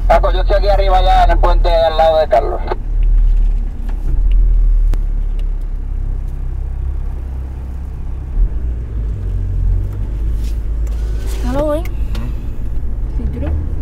Paco, yo estoy aquí arriba ya en el puente al lado de Carlos. Halo, Wing. Cinturón.